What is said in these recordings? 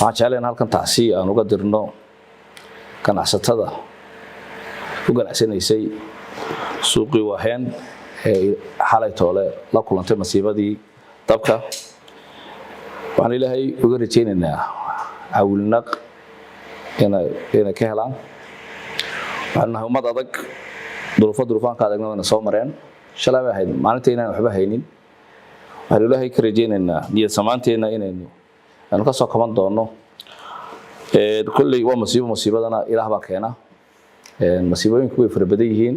waxaan jeclahay in halkan tacsi aan uga dirno ganacsatada u ganacsanaysay suuqii Wahen ee xalay toole la kulantay masiibadii dabka. waxaan ilaahay uga rajaynaynaa awilnaq inay ka helaan. waxaan nahay ummad adag duruufaan ka adagna soo mareen shalay bay ahayd maalinta inaan waxba haynin. waxaan ilaahay ka rajaynaynaa niyad samaanteena inaynu ka soo kaban doono. kulley waa masiibadana ilaah baa keena. masiibooyinku way fara badan yihiin.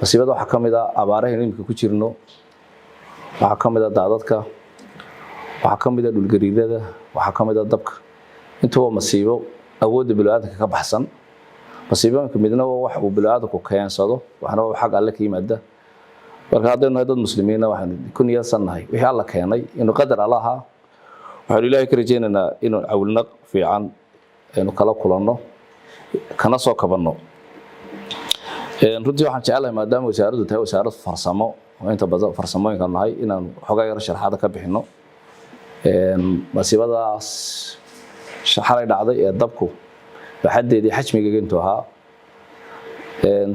masiibada waxa kamid ah abaaraha imika ku jirno, waxa kamid ah daadadka, waxa kamid ah dhulgariirada, waxa kamid ah dabka. intuu masiibo awoodda bini'aadamka ka baxsan. masiibooyinka midna waa wax uu bini'aadamku keensado, waxna waa xaq Alle ka yimaada. marka haddaynu nahay dad muslimiin waxaan ku niyadsanahay wixii Alle keenay inuu qadar Allaha. waxaan ilaahay ka rajaynaynaa inuu awilnaq fiican aynu kala kulanno kana soo kabanno. runtii waxaan jecelahay maadaama wasaaraddu tahay wasaarad farsamo oo inta badan farsamooyinka nahay inaan xogaa yar sharaxaad ka bixino. masiibadaas xalay dhacday ee dabku baxadeedii xajmigeega intuu ahaa.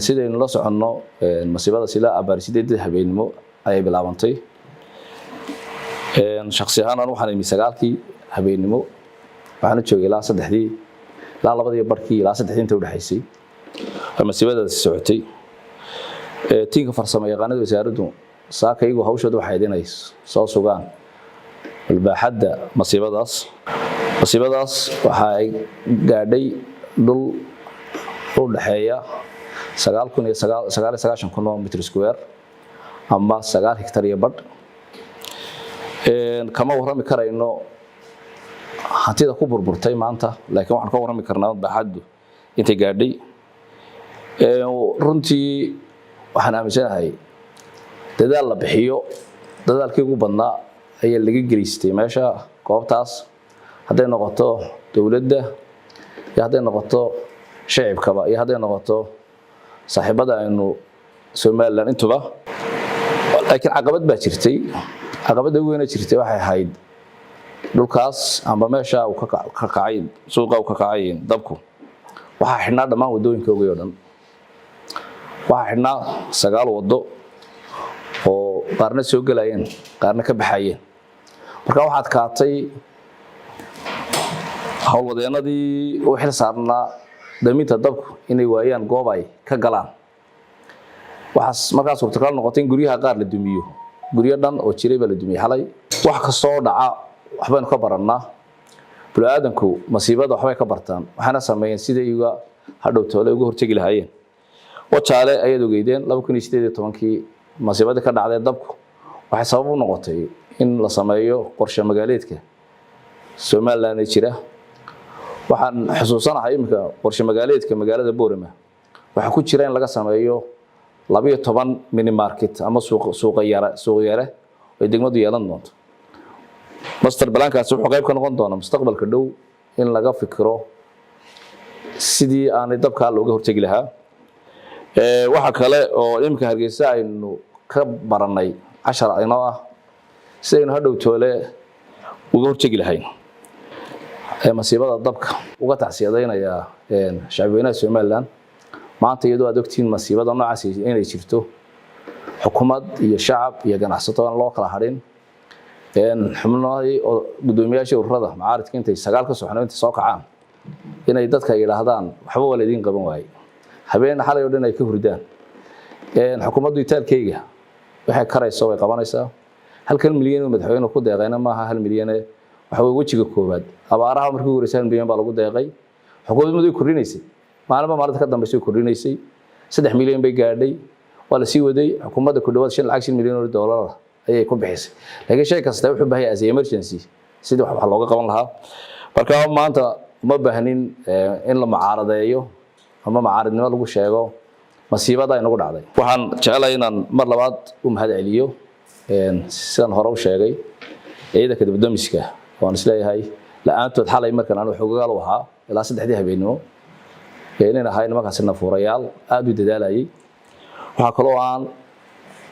sidaynu la soconno masiibadaas ilaa abaar 8 habeenimo ayay bilaabantay. shakhsi ahaan waxaan imi 9kii habeenimo waxaan joogay ilaa 3dii ilaa 2dii barkii ilaa 3dii inta u dhaxaysay masiibadaas socotay. tiinka farsamo yaqaanada wasaaraddu saakaygu hawshooda waxay inay soo sugaan albaaxadda masiibadaas waxa ay gaadhay dhul u dhaxeeya 9,990 mitir square ama 9 hektar iyo badh. kama warrami karayno hantida ku burburtay maanta, laakiin waxaan ka warrami karnaa baaxaddu intay gaadhay. runtii waxaan aaminsanahay dadaal la bixiyo dadaalkii ugu badnaa ayaa laga geliystay meesha goobtaas, hadday noqoto dawladda iyo hadday noqoto shacabkaba iyo hadday noqoto saaxiibada aynu Soomaaliland intuba. laakiin caqabad baa jirtay. caqabada ugu weyn ee jirtay waxay ahayd dhulkaas amba meesha uu ka kacay suuqa uu ka kacay dabku waxa xidhnaa dhammaan wadooyinka ugu dhan. waxa xidhnaa 9 wado oo qaarna soo galayeen qaarna ka baxayeen. marka waxaad kaatay hawlwadeenadii oo xil saarnaa daminta dabku inay waayaan goob ay ka galaan. waxaas markaas suurtagal noqotay in guryaha qaar la dumiyo. guryo dhan oo jiray baa la dumiyay xalay. wax ka soo dhaca waxbaynu ka barannaa. bini'aadamku masiibada waxbay ka bartaan, waxaana sameeyeen sidii iyaga hadhow toole uga hortagi lahaayeen. wajaale ayaad ogeydeen 2018kii masiibada ka dhacday dabku waxay sabab u noqotay in la sameeyo qorshe magaaleedka Soomaaliland ee jira. waxaan xusuusanahay imika qorshe magaaleedka magaalada Boorama waxa ku jira in laga sameeyo 12 mini market ama suuq yara oo degmadu yeelan doonto. master plan-kaas wuxuu qayb ka noqon doonaa mustaqbalka dhow in laga fikiro sidii aanay dabka looga hortagi lahaa. waxa kale oo imika Hargeysa aynu ka baranay 10 ayno ah sidaynu hadhow toole uga hortagi lahayn masiibada dabka. uga tacsiyadeynaya shacabweynaha Soomaaliland maanta iyadoo aad ogtiin masiibada noocaas inay jirto xukuumad iyo shacab iyo ganacsato aan loo kala harin. xubnaha gudoomiyaasha ururada macaaridka intay 9 ka soxnaynta soo kacaan inay dadka yiraahdaan waxba wala idin qaban waayay habeen xalay oo dhan ay ka hurdaan. xukuumaddu itaalkeyga waxay karayso way qabanaysaa. 1 milyan oo madaxweyne ku deeqayna maaha 1 milyan waxa way wajiga koobaad abaaraha markii ugu horeysay milyan baa lagu deeqay. xukuumaddu kordhinaysay maalinta ka dambeysay kordhinaysay 3 milyan bay gaadhay. waa la sii waday xukuumadda ku dhawaad 5 milyan oo dollar ayay ku bixisay. laakiin shay kasta wuxuu baahay as emergency sidii wax looga qaban lahaa. marka maanta ma baahnin in la mucaaradeeyo ama mucaaradnimo lagu sheego masiibada ay nagu dhacday. waxaan jecelahay inaan mar labaad u mahad celiyo sidaan hore u sheegay ciidanka dibadamiska oo isleeyahay la'aantood xalay markaan aan xogaal u ahaa ilaa 3dii habeenimo inaan ahay markaas nafuurayaal aad u dadaalayay. waxa kale oo aan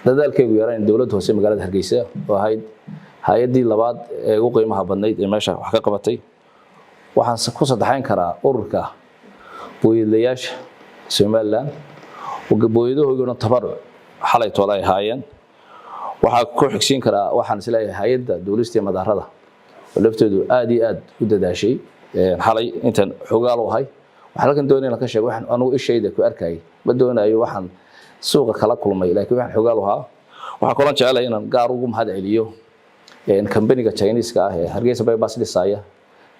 dadaalkaygu yaraan dawladda hoose magaalada Hargeysa oo ahayd hay'adii labaad ee ugu qiimaha badnayd ee meesha wax ka qabatay waxaan ku sadexayn karaa ururka booyadayaasha Somaliland oo booyadahooduna tabaruc xalay toolay haayeen waxa ku xigsiin karaa waxaan isleeyahay hay'adda dawladda madaarada oo lafteedu aad iyo aad u dadaashay xalay intan xogaal u hay waxa laga doonayna ka sheego waxaan anigu ishayda ku arkay ma doonayo waxaan suuqa kala kulmay laakiin waxaan xogaal u haa waxa kala jecelahay inaan gaar ugu mahad celiyo company-ga Chinese-ka ah ee Hargeysa Bypass dhisaya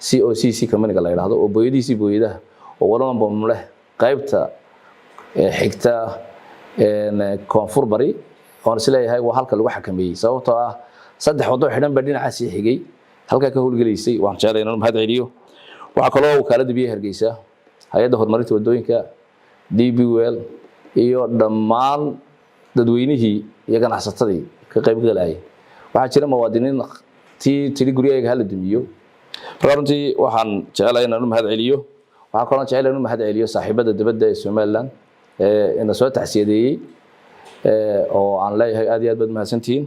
COCC company-ga la yiraahdo oo booyadaha oo walaban bomle qaybta xigta koonfur bari oo isleeyahay waa halka lagu xakameeyay sababtoo ah saddex wado xidhan ba dhinacaas xigay halka ka howlgaleysay waan jecelahay inaan mahad celiyo waxa kale oo kala dibiyay Hargeysa hay'adda horumarinta wadooyinka DBWL iyo dhammaan dadweynihii iyo ganacsatadii ka qayb galay waxa jira muwaadiniin tii guriyayga hal dumiyo runtii waxaan jecelahay inaan mahad celiyo waxa kale oo jecelahay inaan mahad celiyo saaxiibada dibadda ee Somaliland ee soo taxsiyadeeyay oo aan leeyahay aad iyo aad baad mahadsantiin